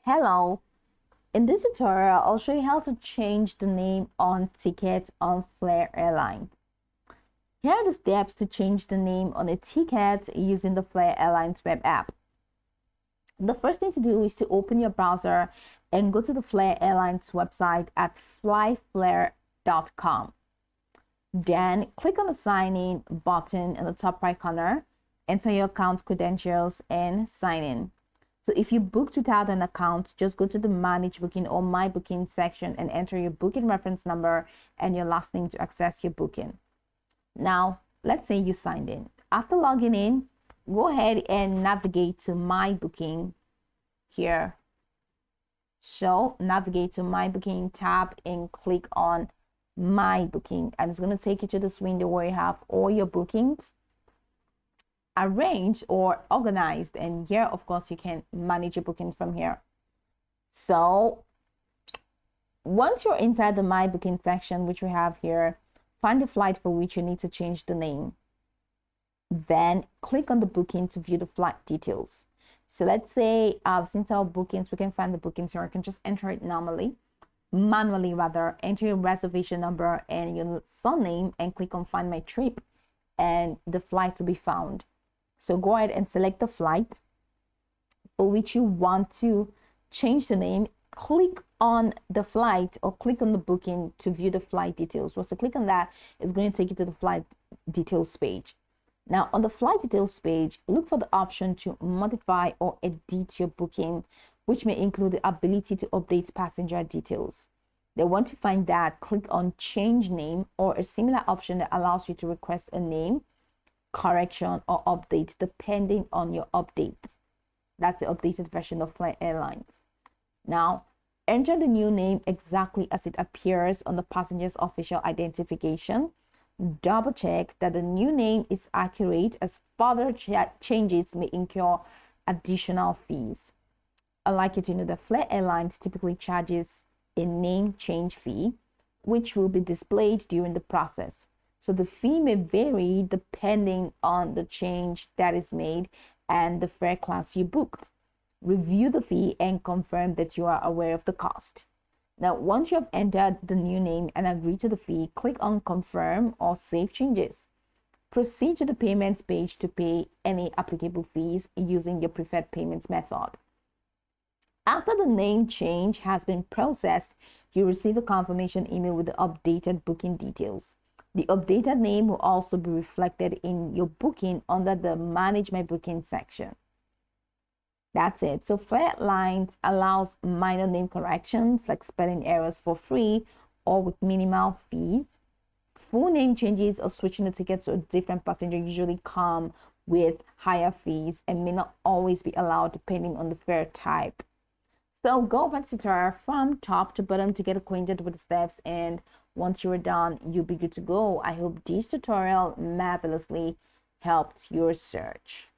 Hello, in this tutorial, I'll show you how to change the name on tickets on Flair Airlines. Here are the steps to change the name on a ticket using the Flair Airlines web app. The first thing to do is to open your browser and go to the Flair Airlines website at flyflair.com. Then click on the sign in button in the top right corner, enter your account credentials and sign in. So if you booked without an account, just go to the manage booking or my booking section and enter your booking reference number and your last name to access your booking. Now, let's say you signed in. After logging in, go ahead and navigate to my booking here. So navigate to my booking tab and click on my booking, and it's going to take you to this window where you have all your bookings arranged or organized, and here of course you can manage your bookings from here. So once you're inside the my booking section, which we have here, find the flight for which you need to change the name, then click on the booking to view the flight details. So let's say since our bookings, we can find the bookings here. I can just enter it manually rather, enter your reservation number and your surname and click on find my trip, and the flight will be found. So go ahead and select the flight for which you want to change the name. Click on the flight or click on the booking to view the flight details. Once you click on that, it's going to take you to the flight details page. Now on the flight details page, look for the option to modify or edit your booking, which may include the ability to update passenger details. Then once you find that, click on change name or a similar option that allows you to request a name correction or update depending on your updates. That's the updated version of Flair Airlines. Now enter the new name exactly as it appears on the passenger's official identification. Double check that the new name is accurate, as further changes may incur additional fees. I'd like you to know that Flair Airlines typically charges a name change fee, which will be displayed during the process. So the fee may vary depending on the change that is made and the fare class you booked. Review the fee and confirm that you are aware of the cost. Now, once you have entered the new name and agree to the fee, click on confirm or save changes. Proceed to the payments page to pay any applicable fees using your preferred payments method. After the name change has been processed, you receive a confirmation email with the updated booking details. The updated name will also be reflected in your booking under the Manage My Booking section. That's it. So Flair Airlines allows minor name corrections like spelling errors for free or with minimal fees. Full name changes or switching the ticket to a different passenger usually come with higher fees and may not always be allowed depending on the fare type. So go back to tutorial from top to bottom to get acquainted with the steps, and once you're done, you'll be good to go. I hope this tutorial marvelously helped your search.